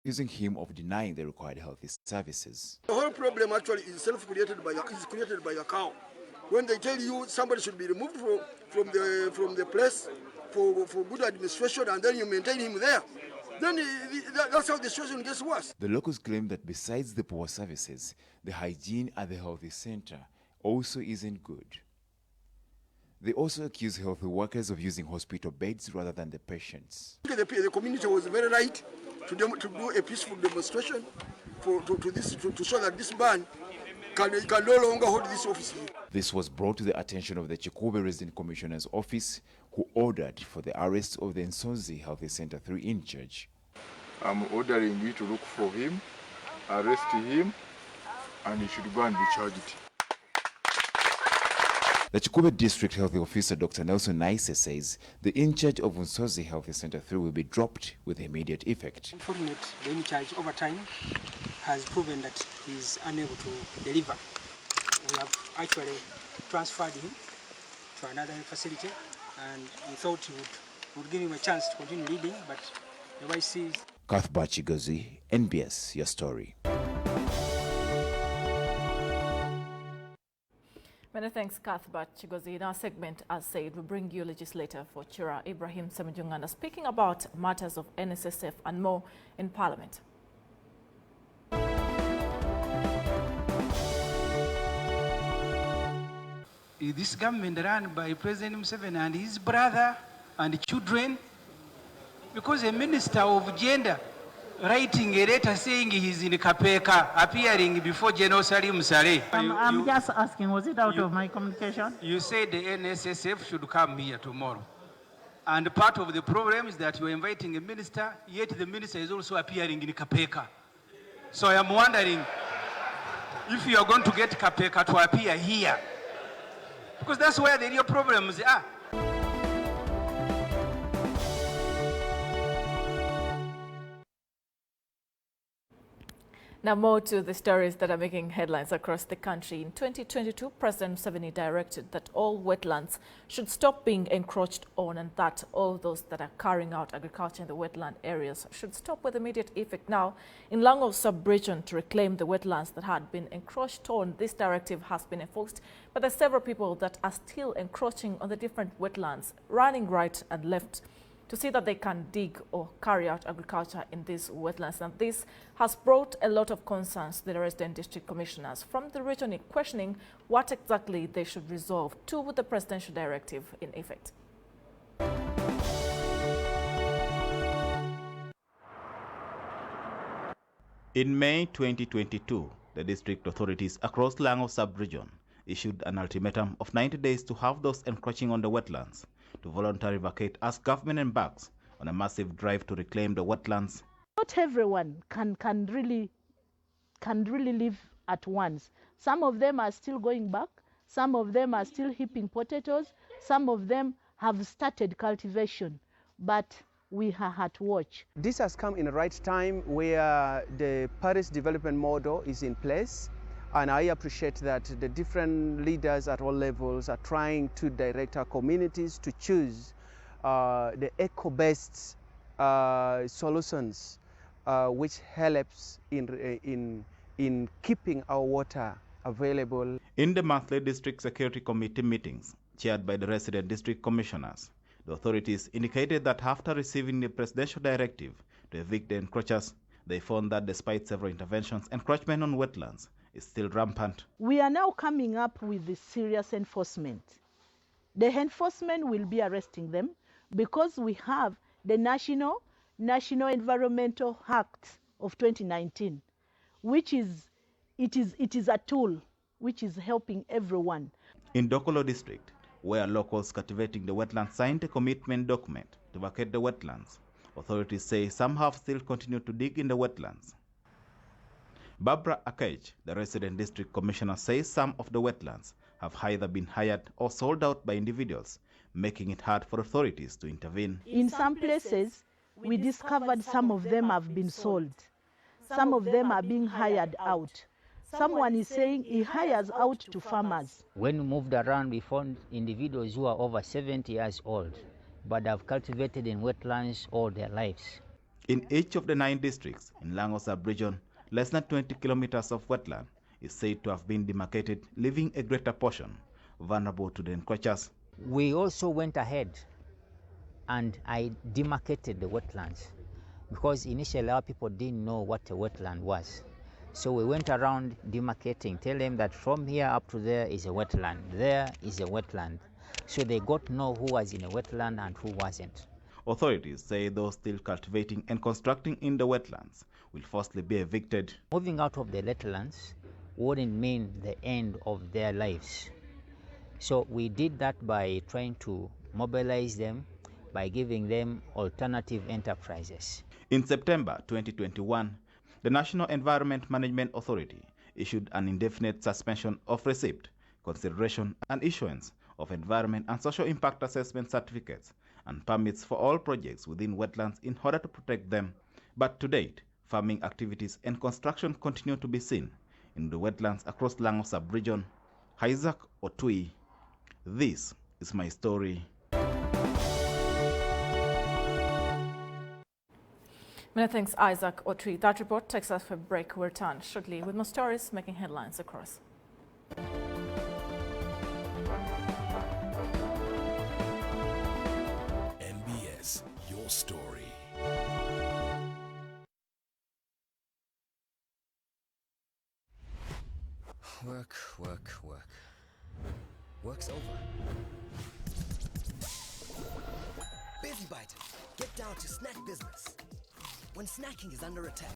accusing him of denying the required healthy services. The whole problem actually is created by a cow. When they tell you somebody should be removed from the place for good administration, and then you maintain him there, then that's how the situation gets worse. The locals claim that besides the poor services, the hygiene at the health center also isn't good. They also accuse health workers of using hospital beds rather than the patients. The community was very right to do a peaceful demonstration to show that this man can no longer hold this office. This was brought to the attention of the Chikube Resident Commissioner's office, who ordered for the arrest of the Nsonzi Health Center 3 in charge. I'm ordering you to look for him, arrest him, and he should go and be charged. The Chikube District Health Officer Dr. Nelson Naise says the in-charge of Nsonzi Health Center 3 will be dropped with immediate effect. Unfortunately, the in-charge over time has proven that he is unable to deliver. We have actually transferred him to another facility, and we thought he would give him a chance to continue leading, but the YC... Cuthbert Chigozie, NBS, your story. Many thanks, Cuthbert Chigozie. In our segment, as said, we bring you legislator for Chira, Ibrahim Semujungana, speaking about matters of NSSF and more in Parliament. This government run by President Museveni and his brother and children, because a minister of gender writing a letter saying he's in Kapeka, appearing before General Salim Saleh. I'm just asking, was it out of my communication? You said the NSSF should come here tomorrow. And part of the problem is that you're inviting a minister, yet the minister is also appearing in Kapeka. So I am wondering if you are going to get Kapeka to appear here, because that's where the real problems are. Now more to the stories that are making headlines across the country. In 2022, President Museveni directed that all wetlands should stop being encroached on and that all those that are carrying out agriculture in the wetland areas should stop with immediate effect. Now, in Lango sub-region to reclaim the wetlands that had been encroached on, this directive has been enforced, but there are several people that are still encroaching on the different wetlands, running right and left to see that they can dig or carry out agriculture in these wetlands. And this has brought a lot of concerns to the resident district commissioners from the region, questioning what exactly they should resolve to the presidential directive in effect. In May 2022, the district authorities across Lango sub-region issued an ultimatum of 90 days to have those encroaching on the wetlands to voluntarily vacate as government embarks on a massive drive to reclaim the wetlands. Not everyone can really live at once. Some of them are still going back, some of them are still heaping potatoes, some of them have started cultivation, but we are at watch. This has come in the right time where the Paris development model is in place. And I appreciate that the different leaders at all levels are trying to direct our communities to choose the eco-based solutions, which helps in keeping our water available. In the monthly district security committee meetings chaired by the resident district commissioners, the authorities indicated that after receiving the presidential directive to evict the encroachers, they found that despite several interventions, encroachment on wetlands is still rampant. We are now coming up with the serious enforcement. The enforcement will be arresting them because we have the National Environmental Act of 2019, which is a tool which is helping everyone. In Dokolo district, where locals cultivating the wetlands signed a commitment document to vacate the wetlands, authorities say some have still continued to dig in the wetlands. Barbara Akage, the resident district commissioner, says some of the wetlands have either been hired or sold out by individuals, making it hard for authorities to intervene. In some places, we discovered some of them have been sold. Some of them are being hired out. Someone is saying he hires out to farmers. When we moved around, we found individuals who are over 70 years old, but have cultivated in wetlands all their lives. In each of the 9 districts in Lango sub-region, less than 20 kilometers of wetland is said to have been demarcated, leaving a greater portion vulnerable to the encroachers. We also went ahead and I demarcated the wetlands because initially our people didn't know what a wetland was. So we went around demarcating, tell them that from here up to there is a wetland, there is a wetland. So they got to know who was in a wetland and who wasn't. Authorities say those still cultivating and constructing in the wetlands will firstly be evicted. Moving out of the wetlands wouldn't mean the end of their lives. So we did that by trying to mobilize them, by giving them alternative enterprises. In September 2021, the National Environment Management Authority issued an indefinite suspension of receipt, consideration and issuance of environment and social impact assessment certificates and permits for all projects within wetlands in order to protect them. But to date, farming activities and construction continue to be seen in the wetlands across Lango sub-region. Isaac Otui, this is my story. Many thanks, Isaac Otui. That report takes us for a break. We'll return shortly with more stories making headlines across. NBS, your story. Work, work, work. Work's over. Busy Biter, get down to snack business. When snacking is under attack,